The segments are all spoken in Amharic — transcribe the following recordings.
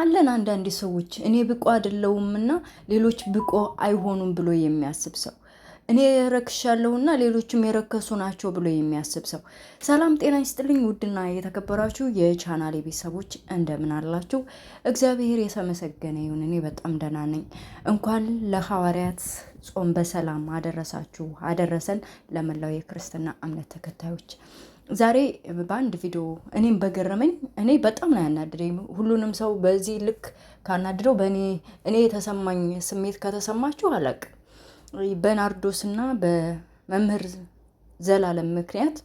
አለን አንዳንድ ሰዎች እኔ ብቁ አይደለሁምና ሌሎች ብቁ አይሆኑም ብሎ የሚያስብ ሰው፣ እኔ ረክሻለሁና ሌሎችም የረከሱ ናቸው ብሎ የሚያስብ ሰው። ሰላም ጤና ይስጥልኝ ውድና የተከበራችሁ የቻናሌ ቤተሰቦች እንደምን አላችሁ? እግዚአብሔር የተመሰገነ ይሁን። እኔ በጣም ደህና ነኝ። እንኳን ለሐዋርያት ጾም በሰላም አደረሳችሁ አደረሰን። ለመላው የክርስትና እምነት ተከታዮች ዛሬ በአንድ ቪዲዮ እኔም በገረመኝ እኔ በጣም ነው ያናደደኝ። ሁሉንም ሰው በዚህ ልክ ካናደደው እኔ የተሰማኝ ስሜት ከተሰማችሁ አላቅም። በናርዶስና በመምህር ዘላለም ምክንያት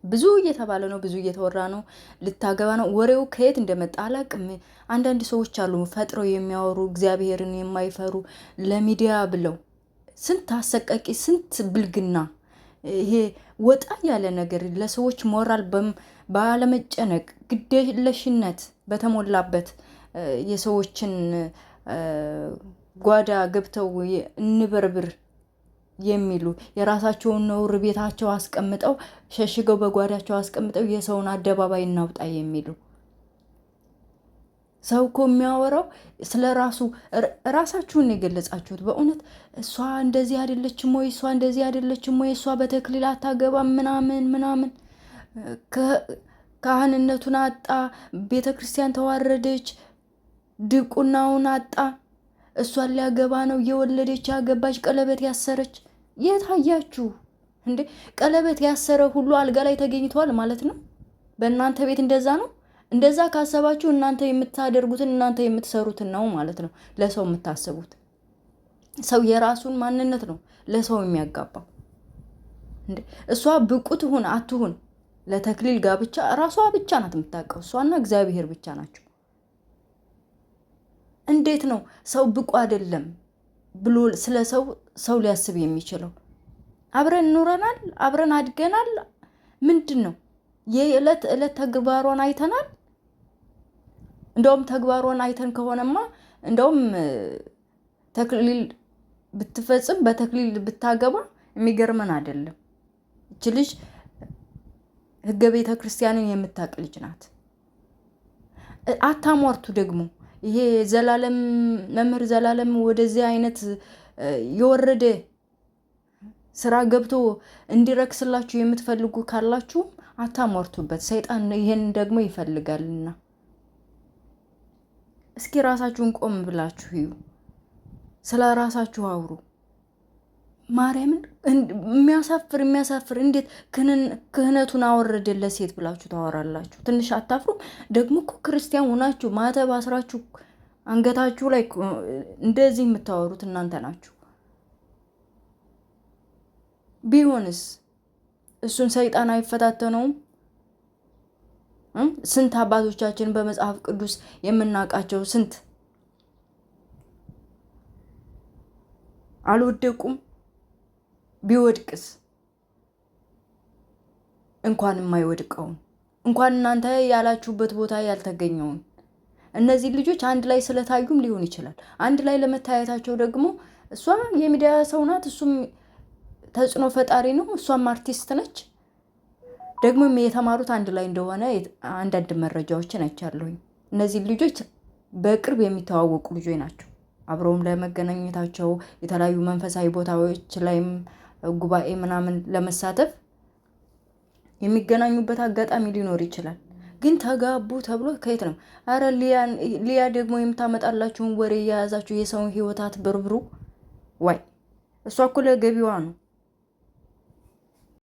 ብዙ እየተባለ ነው፣ ብዙ እየተወራ ነው። ልታገባ ነው። ወሬው ከየት እንደመጣ አላቅም። አንዳንድ ሰዎች አሉ ፈጥረው የሚያወሩ እግዚአብሔርን የማይፈሩ ለሚዲያ ብለው ስንት አሰቃቂ ስንት ብልግና ይሄ ወጣ ያለ ነገር ለሰዎች ሞራል ባለመጨነቅ ግዴለሽነት በተሞላበት የሰዎችን ጓዳ ገብተው እንበርብር የሚሉ የራሳቸውን ነውር ቤታቸው አስቀምጠው ሸሽገው በጓዳቸው አስቀምጠው የሰውን አደባባይ እናውጣ የሚሉ ሰው እኮ የሚያወራው ስለ ራሳችሁን የገለጻችሁት። በእውነት እሷ እንደዚህ አይደለችም ወይ? እሷ እንደዚህ አይደለችም ወይ? እሷ በተክሊል አታገባም ምናምን ካህንነቱን አጣ፣ ቤተ ክርስቲያን ተዋረደች፣ ድቁናውን አጣ። እሷን ሊያገባ ነው፣ የወለደች ያገባች፣ ቀለበት ያሰረች። የታያችሁ እንዴ? ቀለበት ያሰረ ሁሉ አልጋ ላይ ተገኝቷል ማለት ነው? በእናንተ ቤት እንደዛ ነው? እንደዛ ካሰባችሁ እናንተ የምታደርጉትን እናንተ የምትሰሩትን ነው ማለት ነው ለሰው የምታስቡት። ሰው የራሱን ማንነት ነው ለሰው የሚያጋባው። እንዴ እሷ ብቁ ትሁን አትሁን ለተክሊል ጋብቻ ራሷ ብቻ ናት የምታውቀው። እሷና እግዚአብሔር ብቻ ናቸው። እንዴት ነው ሰው ብቁ አይደለም ብሎ ስለ ሰው ሊያስብ የሚችለው? አብረን ኑረናል፣ አብረን አድገናል። ምንድን ነው የዕለት ዕለት ተግባሯን አይተናል። እንደውም ተግባሯን አይተን ከሆነማ እንደውም ተክሊል ብትፈጽም በተክሊል ብታገባ የሚገርመን አይደለም። እች ልጅ ሕገ ቤተ ክርስቲያንን የምታውቅ ልጅ ናት። አታሟርቱ ደግሞ ይሄ ዘላለም መምህር ዘላለም ወደዚህ አይነት የወረደ ስራ ገብቶ እንዲረክስላችሁ የምትፈልጉ ካላችሁ አታሟርቱበት። ሰይጣን ይሄን ደግሞ ይፈልጋልና እስኪ ራሳችሁን ቆም ብላችሁ እዩ። ስለ ራሳችሁ አውሩ። ማርያምን የሚያሳፍር እንዴት ክህነቱን አወረደለት ሴት ብላችሁ ታወራላችሁ? ትንሽ አታፍሩ? ደግሞ እኮ ክርስቲያን ሆናችሁ ማተብ አስራችሁ አንገታችሁ ላይ እንደዚህ የምታወሩት እናንተ ናችሁ። ቢሆንስ እሱን ሰይጣን አይፈታተነውም? ስንት አባቶቻችን በመጽሐፍ ቅዱስ የምናውቃቸው ስንት አልወደቁም? ቢወድቅስ እንኳን የማይወድቀውን እንኳን እናንተ ያላችሁበት ቦታ ያልተገኘውን እነዚህ ልጆች አንድ ላይ ስለታዩም ሊሆን ይችላል። አንድ ላይ ለመታየታቸው ደግሞ እሷ የሚዲያ ሰው ናት፣ እሱም ተጽዕኖ ፈጣሪ ነው፣ እሷም አርቲስት ነች። ደግሞ የተማሩት አንድ ላይ እንደሆነ አንዳንድ መረጃዎችን አይቻለሁኝ። እነዚህ ልጆች በቅርብ የሚተዋወቁ ልጆች ናቸው። አብረውም ለመገናኘታቸው የተለያዩ መንፈሳዊ ቦታዎች ላይም ጉባኤ ምናምን ለመሳተፍ የሚገናኙበት አጋጣሚ ሊኖር ይችላል። ግን ተጋቡ ተብሎ ከየት ነው? አረ ሊያ ደግሞ የምታመጣላችሁን ወሬ እየያዛችሁ የሰውን ሕይወት አትበርብሩ። ዋይ እሷ እኮ ለገቢዋ ነው